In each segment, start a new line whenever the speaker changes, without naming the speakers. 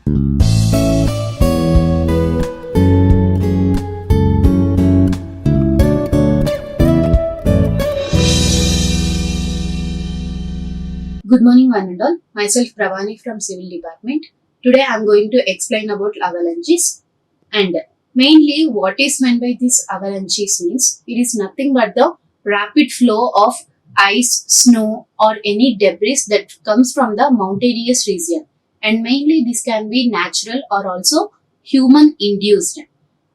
Good morning, one and all. Myself Pravani from Civil Department. Today I am going to explain about avalanches and mainly what is meant by these avalanches means it is nothing but the rapid flow of ice, snow or any debris that comes from the mountainous region, and mainly this can be natural or also human induced.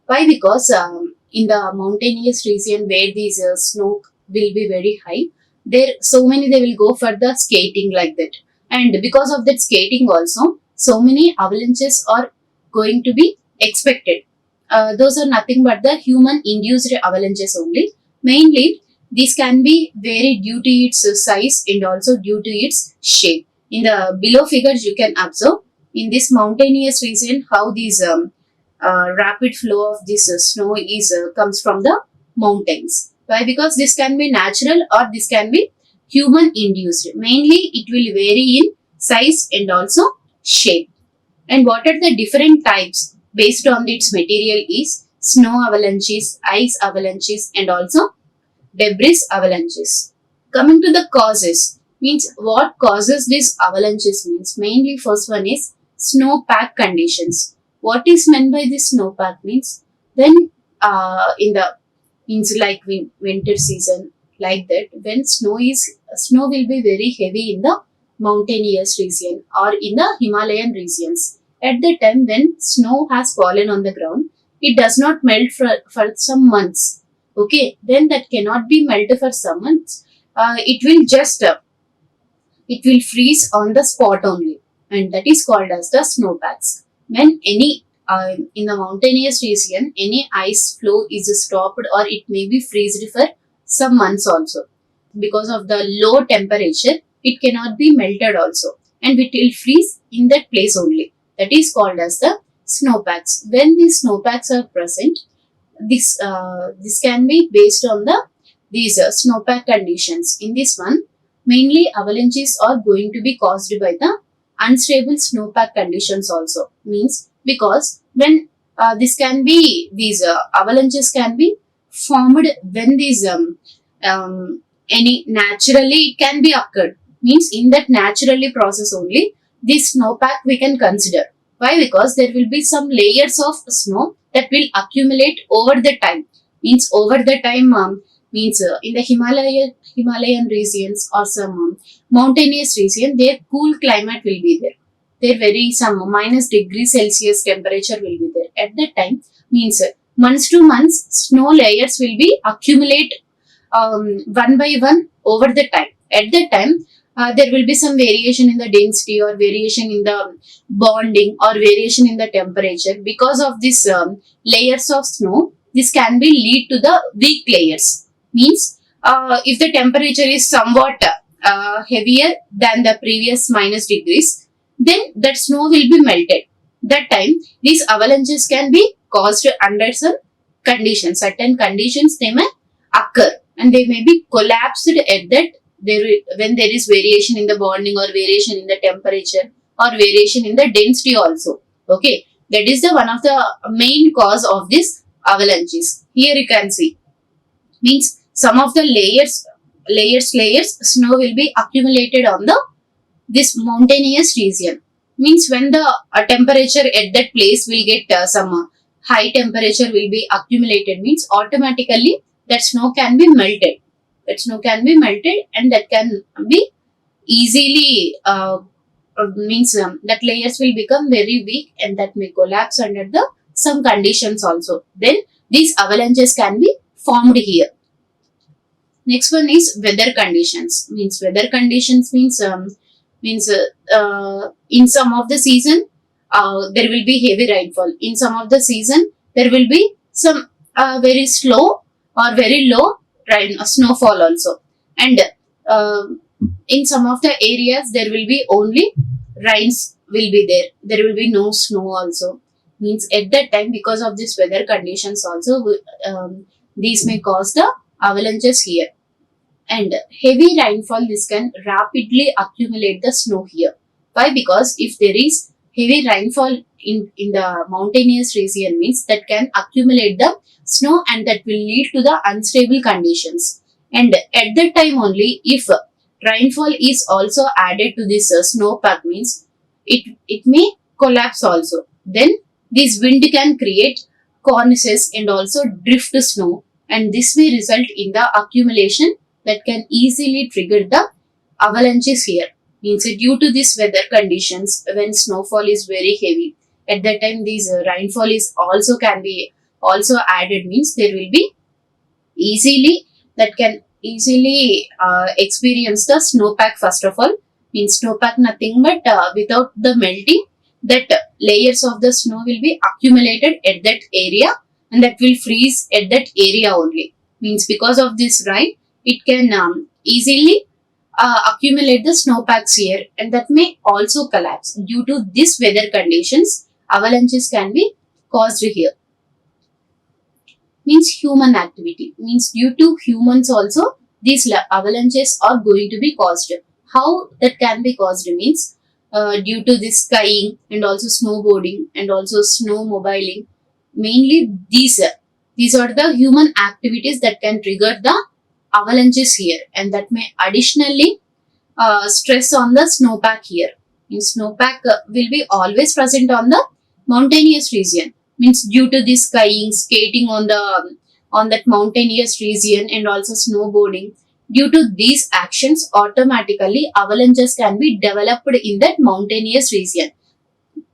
Why? Because in the mountainous region where these snow will be very high, there so many they will go for the skating like that, and because of that skating also, so many avalanches are going to be expected. Those are nothing but the human induced avalanches only. Mainly, this can be varied due to its size and also due to its shape. In the below figures, you can observe in this mountainous region how these rapid flow of this snow is comes from the mountains. Why? Because this can be natural or this can be human induced. Mainly, it will vary in size and also shape. And what are the different types based on its material is snow avalanches, ice avalanches, and also debris avalanches. Coming to the causes, means what causes these avalanches means mainly first one is snowpack conditions. What is meant by this snowpack means when in the means like winter season like that, when snow will be very heavy in the mountainous region or in the Himalayan regions. At the time when snow has fallen on the ground, it does not melt for some months. Okay, then that cannot be melted for some months. It will freeze on the spot only, and that is called as the snowpacks. When any in the mountainous region, any ice flow is stopped or it may be freezed for some months also. Because of the low temperature, it cannot be melted also, and it will freeze in that place only. That is called as the snowpacks. When these snowpacks are present, this can be based on these snowpack conditions. In this one, mainly avalanches are going to be caused by the unstable snowpack conditions also. Means because when these avalanches can be formed when these any naturally it can be occurred, means in that naturally process only this snowpack we can consider. Why? Because there will be some layers of snow that will accumulate over the time. Means over the time means in the Himalayan regions or some mountainous region, their cool climate will be there. There very some -degree Celsius temperature will be there. At that time, means months to months, snow layers will be accumulate one by one over the time. At that time, there will be some variation in the density or variation in the bonding or variation in the temperature. Because of this layers of snow, this can be lead to the weak layers. Means if the temperature is somewhat heavier than the previous -degrees, then that snow will be melted. That time, these avalanches can be caused under some conditions. Certain conditions they may occur and they may be collapsed at that when there is variation in the bonding or variation in the temperature or variation in the density also. Okay, that is the one of the main cause of this avalanches. Here you can see, means some of the layers snow will be accumulated on the this mountainous region. Means when the temperature at that place will get some high temperature will be accumulated, means automatically that snow can be melted. That snow can be melted and that can be easily means that layers will become very weak and that may collapse under the some conditions also. Then these avalanches can be formed here. Next one is weather conditions. Means weather conditions means in some of the season there will be heavy rainfall. In some of the season there will be some very slow or very low snowfall also. And uh, in some of the areas there will be only rains will be there. There will be no snow also. Means at that time, because of this weather conditions also, these may cause the avalanches here. And heavy rainfall, this can rapidly accumulate the snow here. Why? Because if there is heavy rainfall in the mountainous region means that can accumulate the snow and that will lead to the unstable conditions. And at that time only, if rainfall is also added to this snowpack means it may collapse also. Then this wind can create cornices and also drift snow, and this may result in the accumulation that can easily trigger the avalanches here. Means due to this weather conditions, when snowfall is very heavy, at that time these rainfall is also can be also added means there will be easily that can easily experience the snowpack. First of all, means snowpack nothing but without the melting, that layers of the snow will be accumulated at that area and that will freeze at that area only. Means because of this rain, it can easily accumulate the snowpacks here, and that may also collapse. Due to this weather conditions, avalanches can be caused here. Means human activity, means due to humans also these avalanches are going to be caused. How that can be caused means due to this skiing and also snowboarding and also snowmobiling. Mainly these are the human activities that can trigger the avalanches here, and that may additionally stress on the snowpack here. Means snowpack will be always present on the mountainous region. Means due to this skiing, skating on that mountainous region and also snowboarding. Due to these actions, automatically avalanches can be developed in that mountainous region.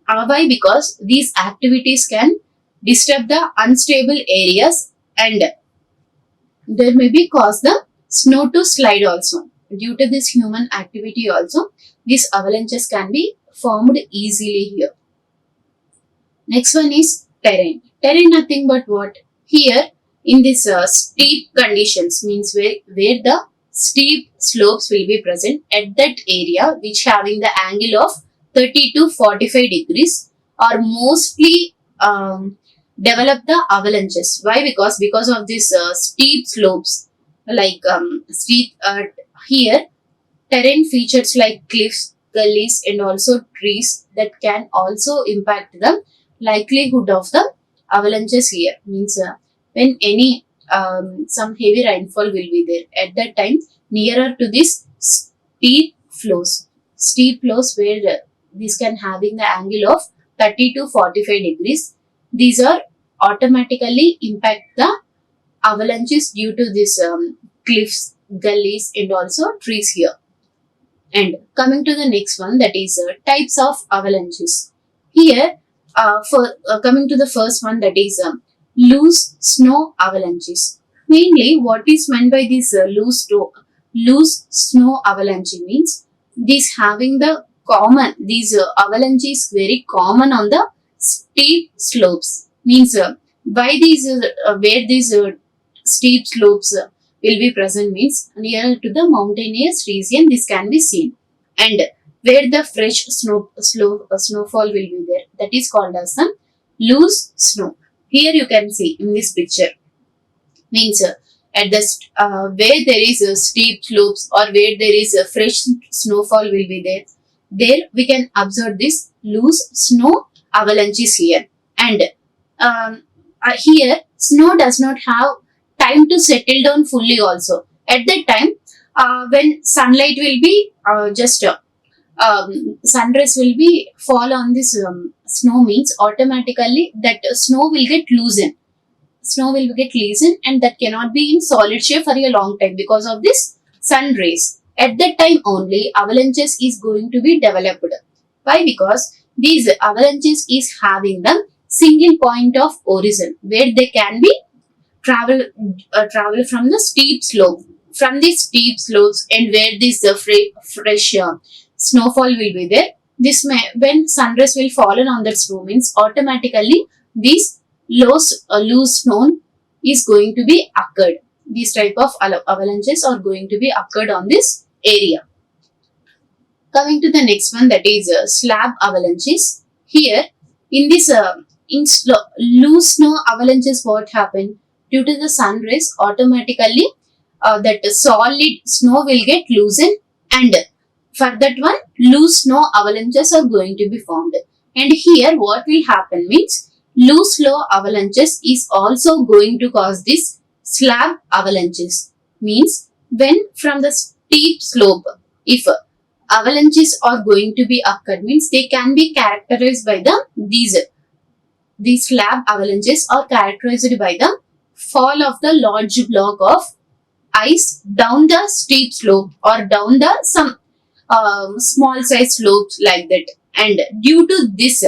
Why? Because these activities can disturb the unstable areas, and there may be cause the snow to slide also. Due to this human activity also, these avalanches can be formed easily here. Next one is terrain. Terrain nothing but what? Here in this steep conditions means where the steep slopes will be present at that area which having the angle of 30 to 45 degrees are mostly develop the avalanches. Why? Because of this steep slopes, like steep here terrain features like cliffs, gullies and also trees that can also impact the likelihood of the avalanches here. Means when any some heavy rainfall will be there at that time nearer to this steep flows where this can having the angle of 30 to 45 degrees. These are automatically impact the avalanches due to this cliffs, gullies and also trees here. And coming to the next one, that is types of avalanches. Here, for coming to the first one, that is loose snow avalanches. Mainly, what is meant by this loose snow avalanche means this having the common these avalanches very common on the steep slopes. Means why these where these steep slopes will be present means near to the mountainous region this can be seen, and where the fresh snowfall will be there, that is called as some loose snow. Here you can see in this picture means at the where there is steep slopes or where there is a fresh snowfall will be there we can observe this loose snow avalanches here. And here snow does not have time to settle down fully also. At that time when sunlight will be just sunrise will be fall on this snow means automatically that snow will get loosened. Snow will get loosened and that cannot be in solid shape for a long time because of this sun rays. At that time only avalanches is going to be developed. Why? Because these avalanches is having the single point of origin where they can be travel from the steep slope, from these steep slopes, and where this fresh snowfall will be there. This may when sunrise will fallen on that snow means automatically this loose snow is going to be occurred. These type of avalanches are going to be occurred on this area. Coming to the next one, that is slab avalanches. Here in this loose snow avalanches, what happened due to the sun rays automatically that solid snow will get loosened, and for that one loose snow avalanches are going to be formed. And here what will happen means loose flow avalanches is also going to cause this slab avalanches. Means when from the steep slope, if avalanches are going to be occurred means they can be characterized by these slab avalanches are characterized by the fall of the large block of ice down the steep slope or down the some small size slopes like that. And due to this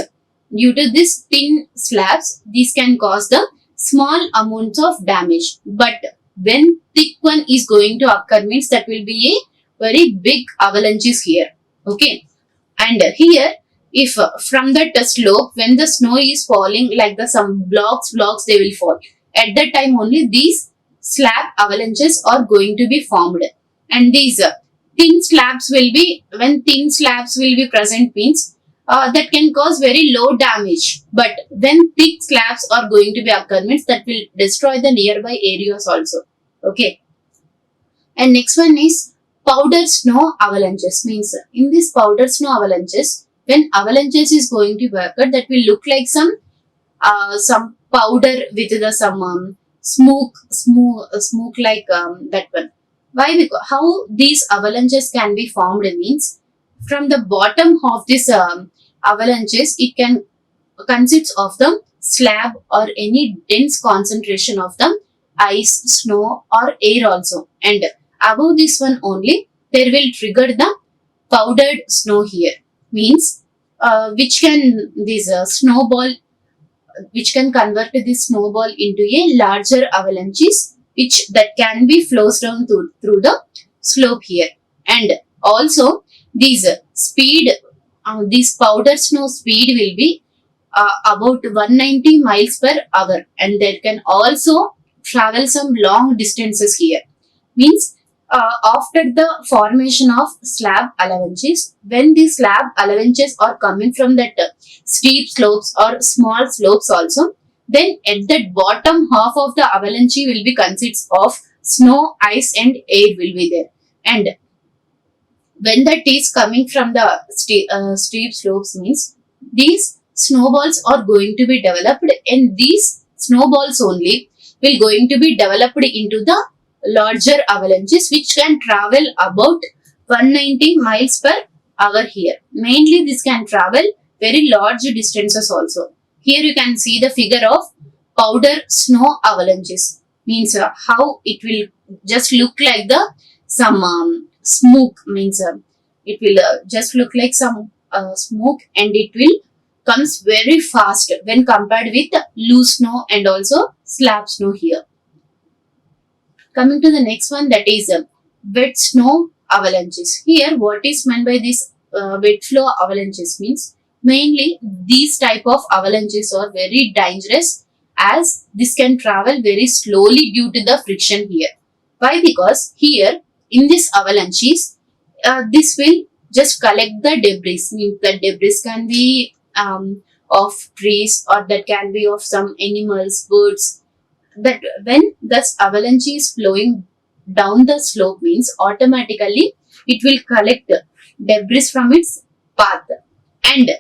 thin slabs, these can cause the small amounts of damage. But when thick one is going to occur means that will be a very big avalanches here. Okay. And here, if from the slope, when the snow is falling, like the some blocks, they will fall. At that time only these slab avalanches are going to be formed. And these thin slabs will be, when thin slabs will be present means that can cause very low damage. But when thick slabs are going to be occur means that will destroy the nearby areas also. Okay. And next one is powder snow avalanches. Means in this powder snow avalanches, when avalanches is going to occur, that will look like some powder with the some smoke like that one. Why? Because how these avalanches can be formed means from the bottom of this avalanches, it can consists of the slab or any dense concentration of the ice, snow or air also. And above this one only, there will trigger the powdered snow here. Means which can this snowball, which can convert this snowball into a larger avalanches, which that can be flows down through the slope here. And also these this powder snow speed will be about 190 miles per hour, and there can also travel some long distances here. Means after the formation of slab avalanches, when the slab avalanches are coming from that steep slopes or small slopes also, then at that bottom half of the avalanche will be consists of snow, ice and air will be there. And when that is coming from the steep slopes means these snowballs are going to be developed, and these snowballs only will going to be developed into the larger avalanches, which can travel about 190 miles per hour here. Mainly this can travel very large distances also. Here you can see the figure of powder snow avalanches. Means how it will just look like the some smoke. Means it will just look like some smoke, and it will comes very fast when compared with loose snow and also slab snow here. Coming to the next one, that is wet snow avalanches. Here what is meant by this wet flow avalanches means mainly these type of avalanches are very dangerous, as this can travel very slowly due to the friction here. Why? Because here in this avalanches, this will just collect the debris. Means the debris can be of trees, or that can be of some animals, birds. That when this avalanche is flowing down the slope means automatically it will collect debris from its path. And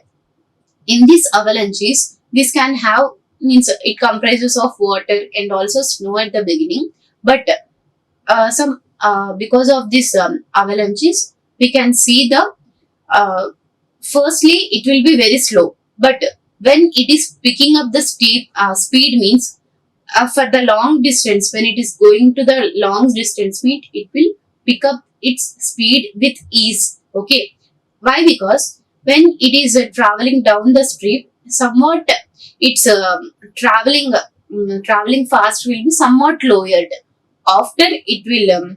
in these avalanches, this can have, means it comprises of water and also snow at the beginning. But some because of this avalanches, we can see the firstly it will be very slow, but when it is picking up the steep speed means for the long distance, when it is going to the long distance meet, it will pick up its speed with ease. Okay. Why? Because when it is traveling down the street, somewhat it's traveling fast will be somewhat lowered. After it will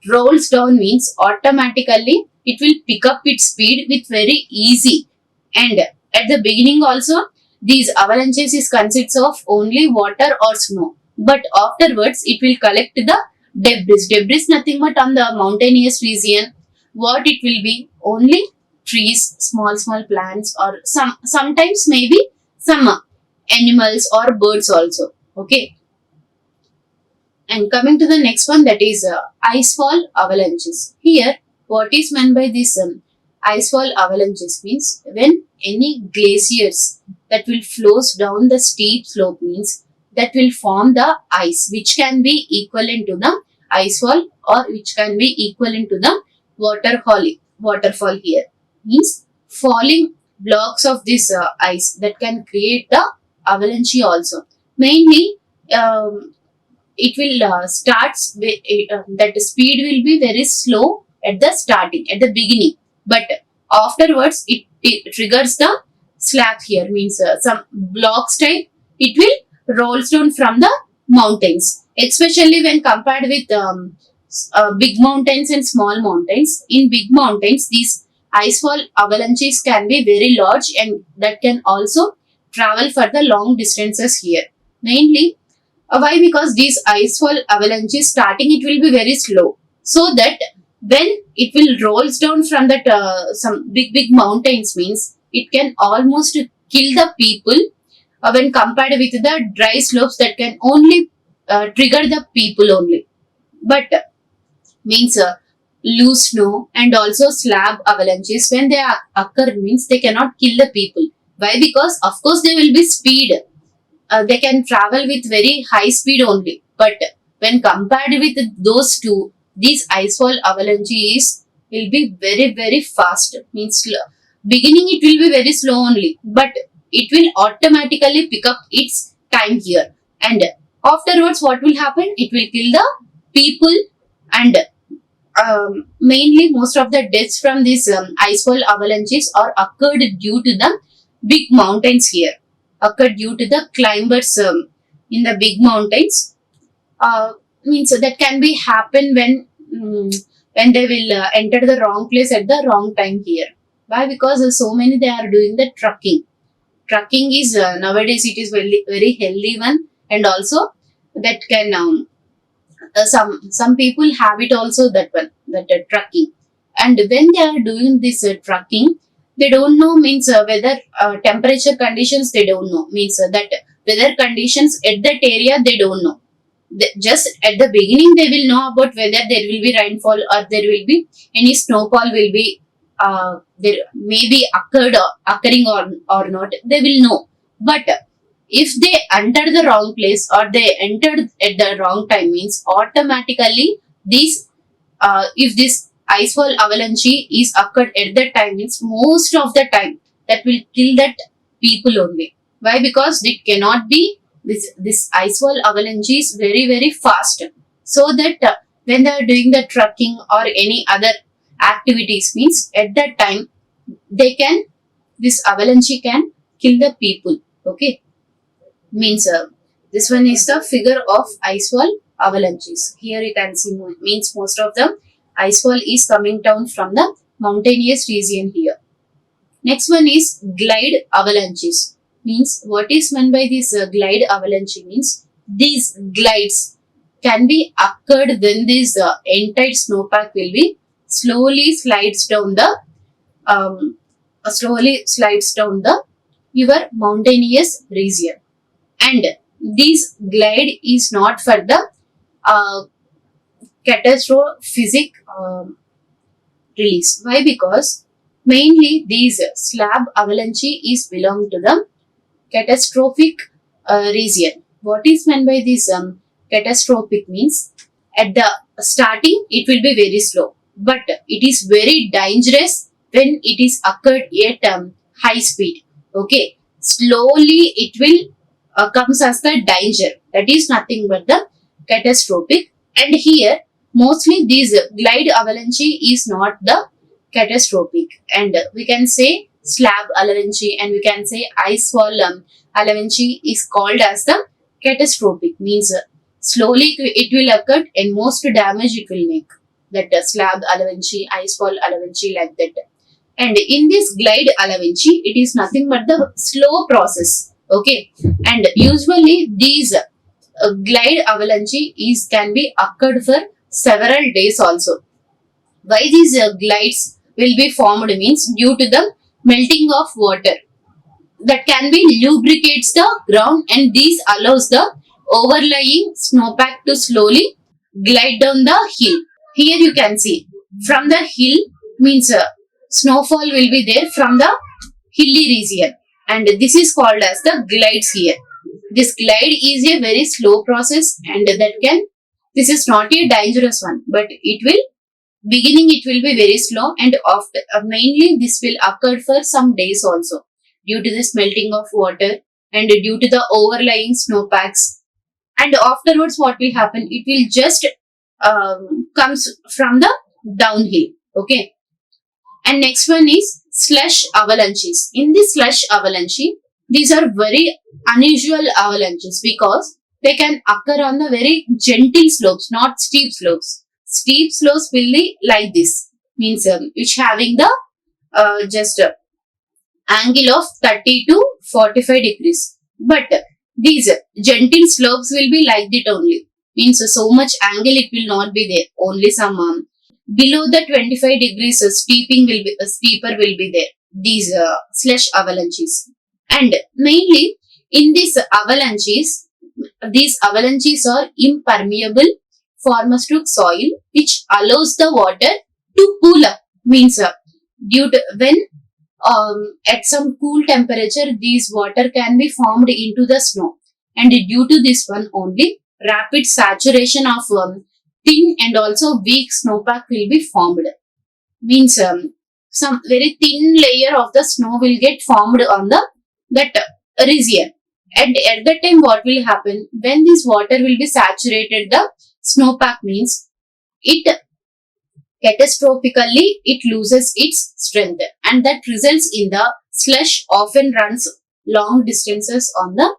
rolls down means automatically it will pick up its speed with very easy. And at the beginning also, these avalanches is consists of only water or snow, but afterwards it will collect the debris nothing but on the mountainous region. What it will be? Only trees, small plants, or sometimes maybe some animals or birds also. Okay. And coming to the next one, that is icefall avalanches. Here, what is meant by this icefall avalanches means when any glaciers that will flows down the steep slope means that will form the ice which can be equivalent to the ice wall or which can be equivalent to the waterfall here means falling blocks of this ice that can create the avalanche also. Mainly, it will that speed will be very slow at the starting, at the beginning, but afterwards it triggers the slab here means some blocks type it will rolls down from the mountains, especially when compared with big mountains and small mountains. In big mountains, these icefall avalanches can be very large and that can also travel for the long distances here. Mainly, why? Because these icefall avalanches starting it will be very slow, so that when it will rolls down from that some big mountains means it can almost kill the people when compared with the dry slopes that can only trigger the people only. But means loose snow and also slab avalanches when they occur means they cannot kill the people. Why? Because of course they will be speed, they can travel with very high speed only. But when compared with those two, these icefall avalanches will be very fast. Means beginning it will be very slow only, but it will automatically pick up its time here. And afterwards, what will happen? It will kill the people and mainly most of the deaths from these icefall avalanches are occurred due to the big mountains here, occurred due to the climbers in the big mountains. Means that can be happen when they will enter the wrong place at the wrong time here. Why? Because so many they are doing the trucking. Trucking is nowadays it is very healthy one, and also that can some people have it also, that one, that trucking. And when they are doing this trucking, they don't know means whether temperature conditions they don't know means that weather conditions at that area they don't know. Just at the beginning they will know about whether there will be rainfall or there will be any snowfall will be there may be occurring or not, they will know. But if they enter the wrong place or they entered at the wrong time means automatically these if this icefall avalanche is occurred at that time means most of the time that will kill that people only. Why? Because it cannot be this icefall avalanche is very fast, so that when they are doing the trucking or any other activities means at that time they can, this avalanche can kill the people. Okay, means this one is the figure of icefall avalanches. Here you can see means most of the icefall is coming down from the mountainous region here. Next one is glide avalanches. Means what is meant by this glide avalanche means these glides can be occurred when this entire snowpack will be slowly slides down the um, your mountainous region. And this glide is not for the uh, catastrophic release. Why? Because mainly these slab avalanche is belong to the catastrophic region. What is meant by this catastrophic means at the starting it will be very slow, but it is very dangerous when it is occurred at high speed. Okay, slowly it will comes as the danger. That is nothing but the catastrophic. And here mostly these glide avalanche is not the catastrophic, and we can say slab avalanche and we can say ice wall avalanche is called as the catastrophic. Means slowly it will occur and most damage it will make, that slab avalanche, ice wall avalanche, like that. And in this glide avalanche it is nothing but the slow process. Okay, and usually these glide avalanche is can be occurred for several days also. Why these glides will be formed means due to the melting of water that can be lubricates the ground, and this allows the overlying snowpack to slowly glide down the hill. Here you can see from the hill means snowfall will be there from the hilly region, and this is called as the glides here. This glide is a very slow process, and this is not a dangerous one, but it will beginning it will be very slow, and after mainly this will occur for some days also, due to the melting of water and due to the overlying snowpacks. And afterwards what will happen, it will just comes from the downhill. Okay. And next one is slush avalanches. In this slush avalanche, these are very unusual avalanches because they can occur on the very gentle slopes, not steep slopes. Steep slopes will be like this, means which having the just angle of 30 to 45 degrees. But these gentle slopes will be like that only. Means so much angle it will not be there. Only some below the 25 degrees steeper will be there. These slush avalanches. And mainly in these avalanches are impermeable forms to soil, which allows the water to cool up. Means due to when at some cool temperature, these water can be formed into the snow, and due to this one only, rapid saturation of thin and also weak snowpack will be formed. Means some very thin layer of the snow will get formed on the that region. And at that time, what will happen when this water will be saturated? The snowpack means it catastrophically it loses its strength, and that results in the slush often runs long distances on the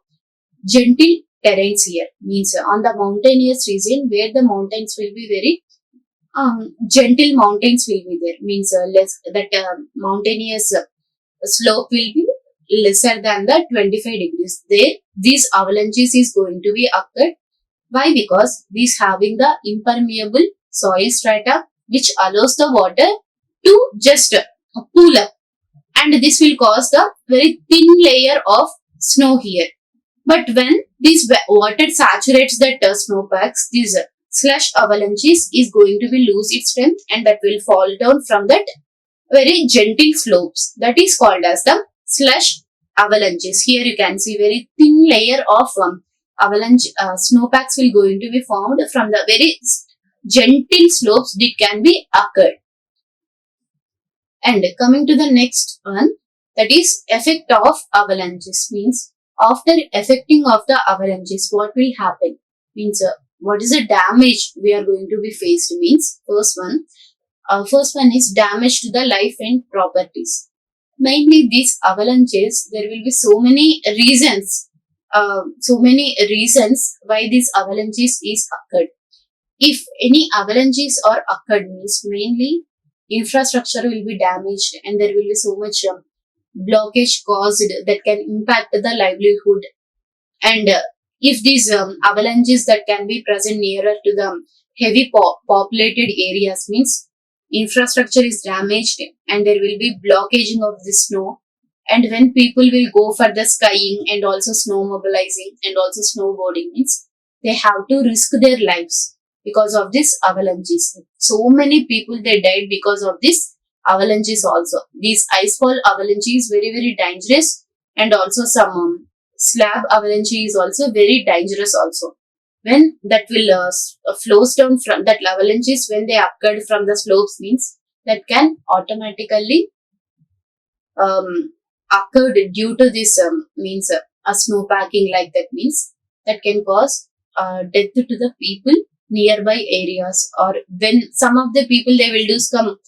gentle terrains here. Means on the mountainous region where the mountains will be very gentle mountains will be there. Means less that mountainous slope will be lesser than the 25 degrees. There these avalanches is going to be occurred. Why? Because these having the impermeable soil strata which allows the water to just cool up, and this will cause the very thin layer of snow here. But when this water saturates the snowpacks, these slush avalanches is going to be lose its strength, and that will fall down from that very gentle slopes. That is called as the slush avalanches. Here you can see very thin layer of avalanche snowpacks will going to be formed from the very gentle slopes that can be occurred. And coming to the next one, that is effect of avalanches. Means after affecting of the avalanches, what will happen? Means what is the damage we are going to be faced? Means first one is damage to the life and properties. Mainly these avalanches, there will be so many reasons why these avalanches is occurred. If any avalanches are occurred, means mainly infrastructure will be damaged, and there will be so much blockage caused that can impact the livelihood. And if these avalanches that can be present nearer to the heavy populated areas, means infrastructure is damaged and there will be blockaging of the snow. And when people will go for the skiing and also snow mobilizing and also snowboarding, means they have to risk their lives because of this avalanches. So many people they died because of this avalanches also. These icefall avalanche is very very dangerous, and also some slab avalanche is also very dangerous also. When that will flows down from that avalanches, when they occurred from the slopes, means that can automatically occurred due to this means a snow packing like that, means that can cause death to the people nearby areas. Or when some of the people they will do some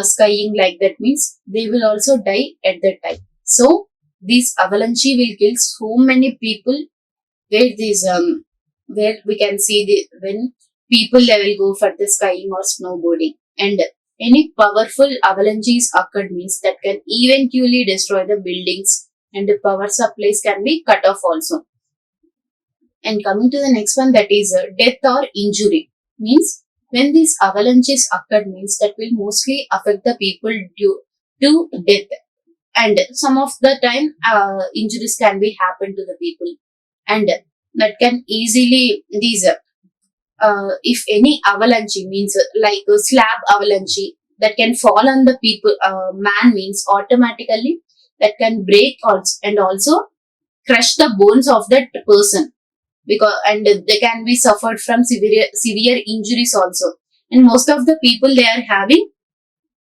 skiing like that, means they will also die at that time. So this avalanche will kill so many people, where these where we can see when people they will go for the skiing or snowboarding. And any powerful avalanches occurred, means that can eventually destroy the buildings, and the power supplies can be cut off also. And coming to the next one, that is death or injury. Means when these avalanches occurred, means that will mostly affect the people due to death. And some of the time injuries can be happen to the people, and that can easily these if any avalanche, means like a slab avalanche that can fall on the people man, means automatically that can break also and also crush the bones of that person, because and they can be suffered from severe injuries also. And most of the people they are having,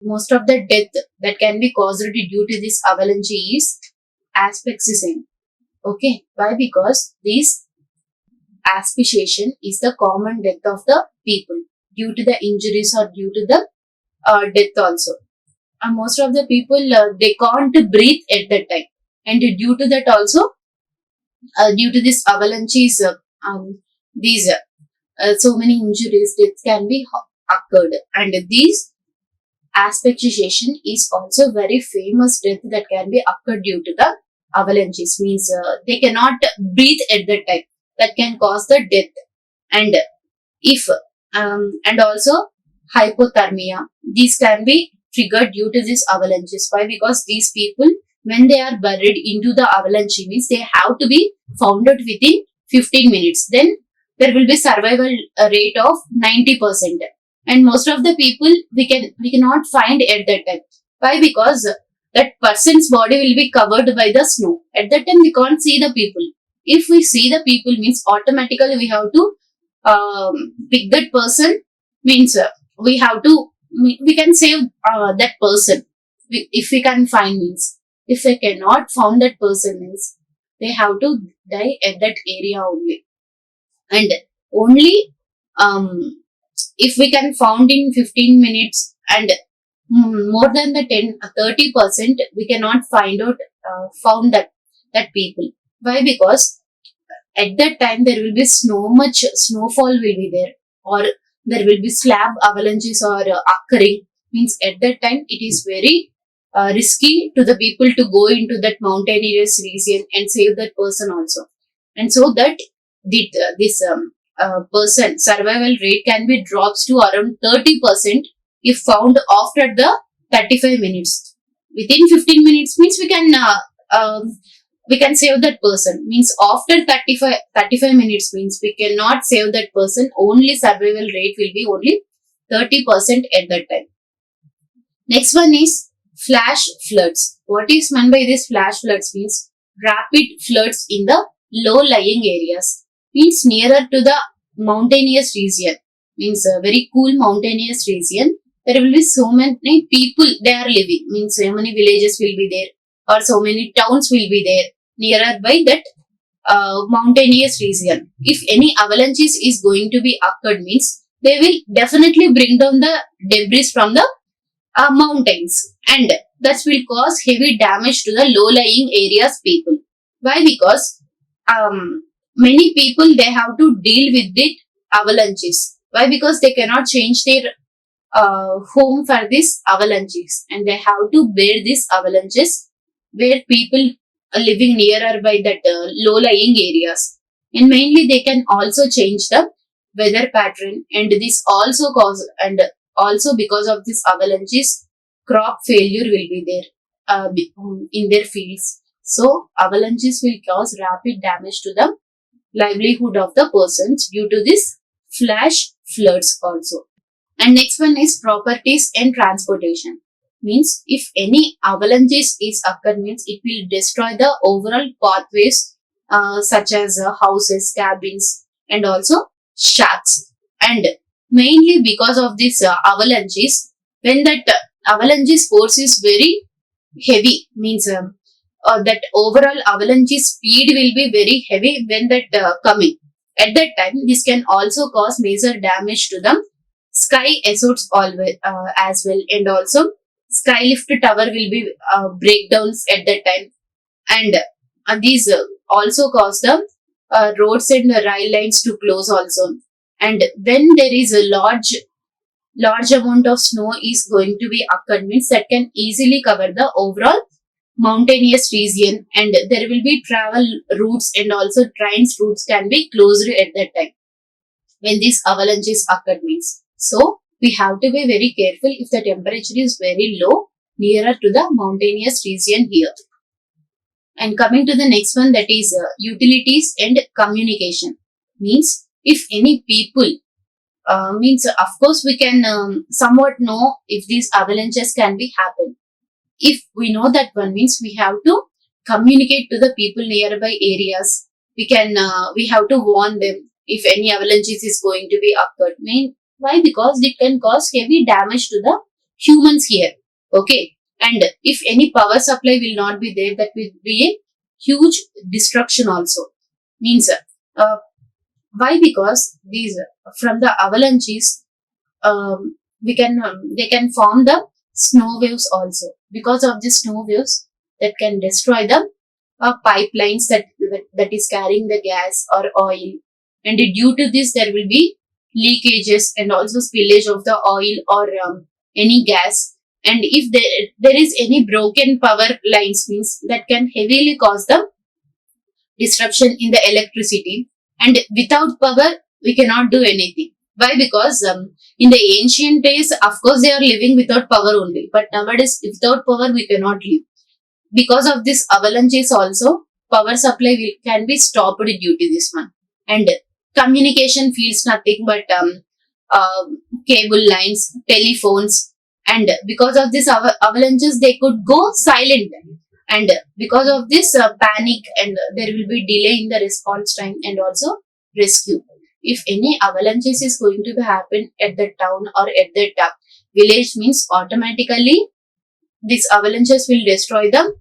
most of the death that can be caused due to this avalanche is asphyxiation. Okay, why? Because this asphyxiation is the common death of the people due to the injuries or due to the death also. And most of the people they can't breathe at that time, and due to that also, due to this avalanches, these so many injuries, deaths can be occurred. And these asphyxiation is also very famous death that can be occurred due to the avalanches. Means they cannot breathe at that time. That can cause the death. And if and also hypothermia, these can be triggered due to these avalanches. Why? Because these people, when they are buried into the avalanche, means they have to be found out within 15 minutes. Then there will be survival rate of 90%. And most of the people we cannot find at that time. Why? Because that person's body will be covered by the snow. At that time we can't see the people. If we see the people, means automatically we have to pick that person. Means we have to, we can save that person, if we can find. Means if we cannot found that person, means they have to die at that area only. And only if we can found in 15 minutes and more than the 30%, we cannot find out found that people. Why? Because at that time there will be so much snowfall will be there, or there will be slab avalanches or occurring. Means at that time it is very risky to the people to go into that mountainous region and save that person also. And so that this person survival rate can be drops to around 30% if found after the 35 minutes. Within 15 minutes means we can save that person. Means after 35 minutes means we cannot save that person. Only survival rate will be only 30% at that time. Next one is flash floods. What is meant by this flash floods? Means rapid floods in the low lying areas. Means nearer to the mountainous region. Means a very cool mountainous region. There will be so many people they are living. Means so many villages will be there, or so many towns will be there nearer by that mountainous region. If any avalanches is going to be occurred, means they will definitely bring down the debris from the mountains, and that will cause heavy damage to the low lying areas people. Why? Because many people they have to deal with the avalanches. Why? Because they cannot change their home for these avalanches, and they have to bear these avalanches where people are living nearer by that low lying areas. And mainly they can also change the weather pattern, and this also cause, and also because of this avalanches crop failure will be there in their fields. So avalanches will cause rapid damage to the livelihood of the persons due to this flash floods also. And next one is properties and transportation. Means if any avalanches is occurred, means it will destroy the overall pathways such as houses, cabins, and also shacks. And mainly because of this avalanches, when that avalanches force is very heavy, means that overall avalanche speed will be very heavy when that coming. At that time, this can also cause major damage to the sky assaults always as well, and also skylift tower will be breakdowns at that time. And these also cause the roads and rail lines to close also. And when there is a large amount of snow is going to be occurred, means that can easily cover the overall mountainous region, and there will be travel routes and also trains routes can be closed at that time when these avalanches occurred. Means so we have to be very careful if the temperature is very low nearer to the mountainous region here. And coming to the next one, that is utilities and communication. Means if any people means of course we can somewhat know if these avalanches can be happen. if we know that one, means we have to communicate to the people nearby areas. We have to warn them if any avalanches is going to be occurred. Why? Because it can cause heavy damage to the humans here. Okay. And if any power supply will not be there, that will be a huge destruction also. Means uh, why? Because these from the avalanches, we can they can form the snow waves also. Because of the snow waves, that can destroy the pipelines that is carrying the gas or oil, and due to this there will be leakages and also spillage of the oil or any gas. And if there is any broken power lines, means that can heavily cause the disruption in the electricity. And without power we cannot do anything. Why? Because in the ancient days, of course, they are living without power only, but nowadays without power we cannot live. Because of this avalanches also, power supply can be stopped due to this one. And communication feels nothing but cable lines, telephones. And because of this avalanches, they could go silent. And because of this panic, and there will be delay in the response time and also rescue. If any avalanches is going to happen at the town or at the village, means automatically these avalanches will destroy the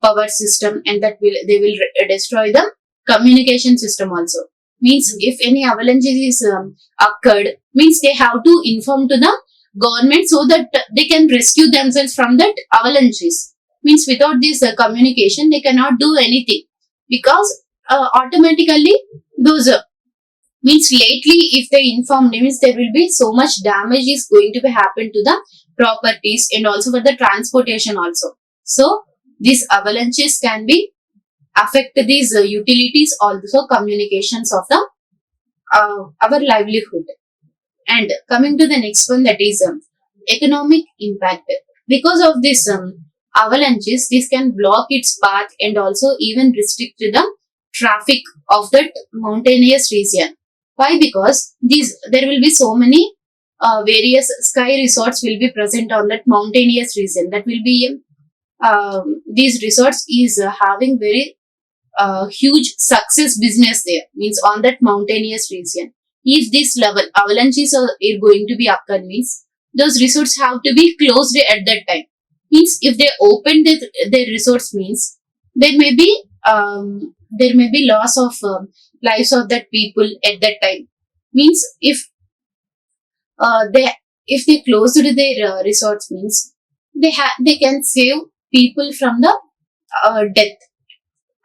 power system, and they will destroy the communication system also. Means if any avalanches is occurred, means they have to inform to the government so that they can rescue themselves from that avalanches. Means without this communication they cannot do anything, because automatically those means lately if they inform, means there will be so much damage is going to be happen to the properties and also for the transportation also. So these avalanches can be affect these utilities, also communications of the our livelihood. And coming to the next one, that is economic impact. Because of this avalanches, this can block its path and also even restrict the traffic of that mountainous region. Why? Because there will be so many various sky resorts will be present on that mountainous region. That will be these resorts is having very huge success business there, means on that mountainous region. If this level avalanches are going to be occur, means those resorts have to be closed at that time. Means if they open their resorts, means there may be loss of lives of that people at that time. Means they if they closed their resorts, means they can save people from the death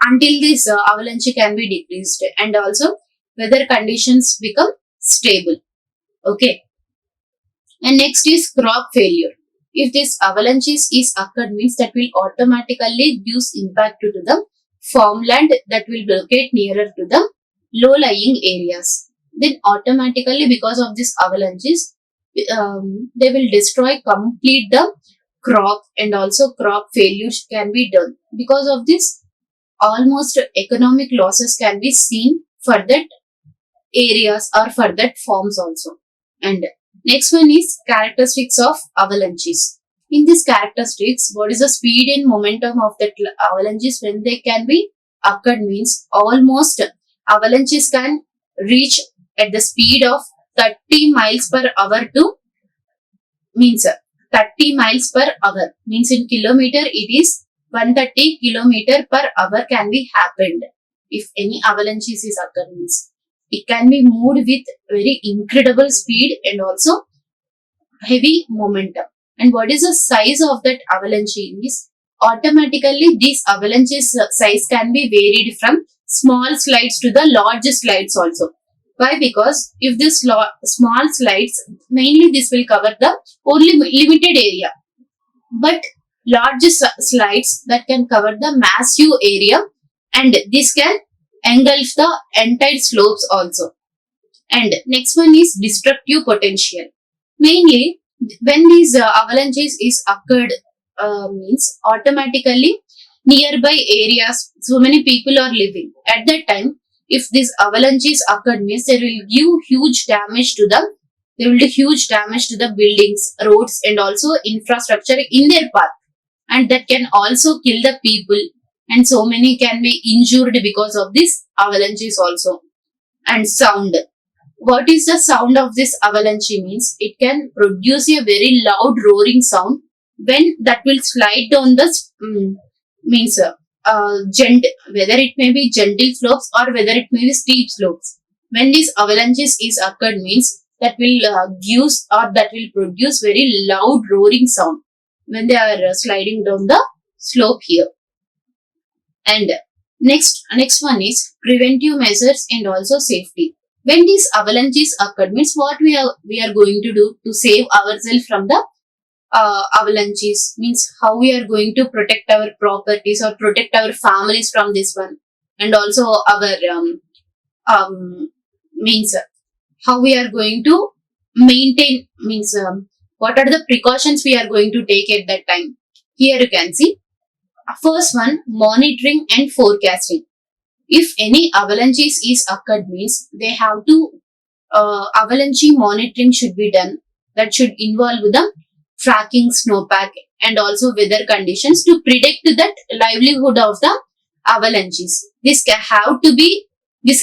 until this avalanche can be decreased, and also weather conditions become stable. Okay. And next is crop failure. If this avalanches is occurred, means that will automatically gives impact to the farmland that will locate nearer to the low lying areas. Then automatically because of this avalanches, they will destroy complete the crop, and also crop failures can be done. Because of this, almost economic losses can be seen for that areas or for that farms also. And next one is characteristics of avalanches. In these characteristics, what is the speed and momentum of that avalanches when they can be occurred, means almost avalanches can reach at the speed of 30 miles per hour to, means 30 miles per hour, means in kilometer it is 130 kilometer per hour can be happened. If any avalanches is occurred, means it can be moved with very incredible speed and also heavy momentum. And what is the size of that avalanche? Is automatically these avalanches size can be varied from small slides to the large slides also. Why? Because if this small slides, mainly this will cover the only limited area, but large slides that can cover the massive area, and this can engulf the entire slopes also. And next one is destructive potential. Mainly when these avalanches is occurred, means automatically nearby areas so many people are living at that time. If these avalanches occurred, means there will give huge damage to them. There will do huge damage to the buildings, roads and also infrastructure in their path. and that can also kill the people, and so many can be injured because of this avalanches also. And sound, what is the sound of this avalanche means it can produce a very loud roaring sound when that will slide down the means whether it may be gentle slopes or whether it may be steep slopes. When these avalanches is occurred means that will gives or that will produce very loud roaring sound when they are sliding down the slope here. And next one is preventive measures and also safety. When these avalanches occur, means what we are going to do to save ourselves from the avalanches, means how we are going to protect our properties or protect our families from this one, and also our means how we are going to maintain, means what are the precautions we are going to take at that time. Here you can see first one, monitoring and forecasting. If any avalanches is occurred means they have to avalanche monitoring should be done. That should involve the tracking snowpack and also weather conditions to predict that livelihood of the avalanches. This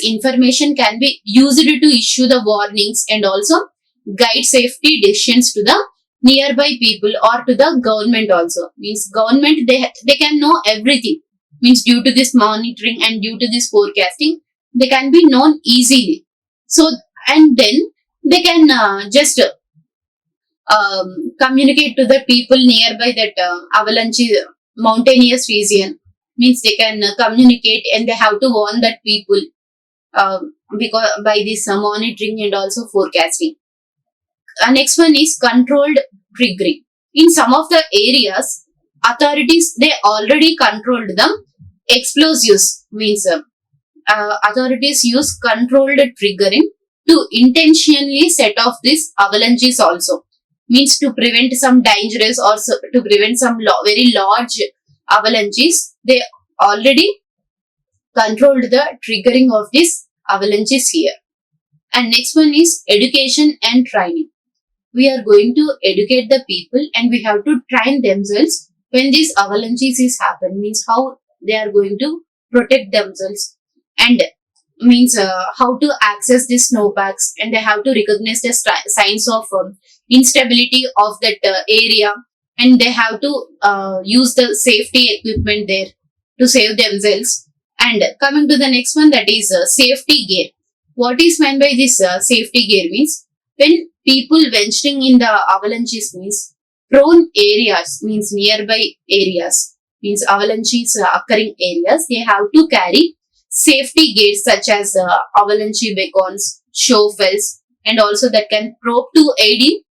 information can be used to issue the warnings and also guide safety decisions to the nearby people or to the government also. Means government, they can know everything, means due to this monitoring and due to this forecasting they can be known easily. So and then they can just communicate to the people nearby that avalanche mountainous region, means they can communicate and they have to warn that people because by this monitoring and also forecasting. Next one is controlled triggering. In some of the areas, authorities they already controlled them explosives, means authorities use controlled triggering to intentionally set off these avalanches also, means to prevent some dangerous or to prevent some very large avalanches. They already controlled the triggering of these avalanches here. And next one is education and training. We are going to educate the people and we have to train themselves when these avalanches is happen, means how they are going to protect themselves, and means how to access these snowpacks, and they have to recognize the signs of instability of that area, and they have to use the safety equipment there to save themselves. And coming to the next one, that is safety gear. What is meant by this safety gear means when people venturing in the avalanches means prone areas, means nearby areas, means avalanches occurring areas, they have to carry safety gears such as avalanche beacons, shovels, and also that can probe to aid in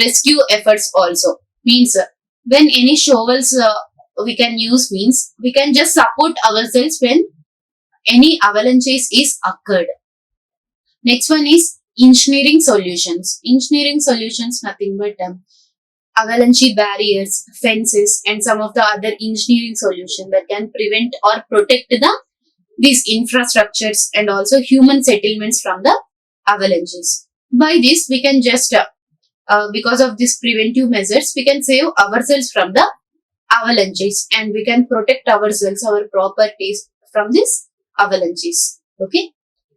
rescue efforts also. Means when any shovels we can use, means we can just support ourselves when any avalanches is occurred. Next one is engineering solutions. Engineering solutions nothing but avalanche barriers, fences, and some of the other engineering solutions that can prevent or protect these infrastructures and also human settlements from the avalanches. By this, we can just because of these preventive measures, we can save ourselves from the avalanches and we can protect ourselves, our properties from these avalanches. Okay,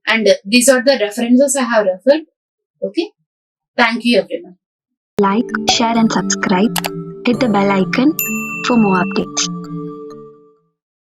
and these are the references I have referred. Okay, thank you everyone.
Like, share and subscribe. Hit the bell icon for more updates.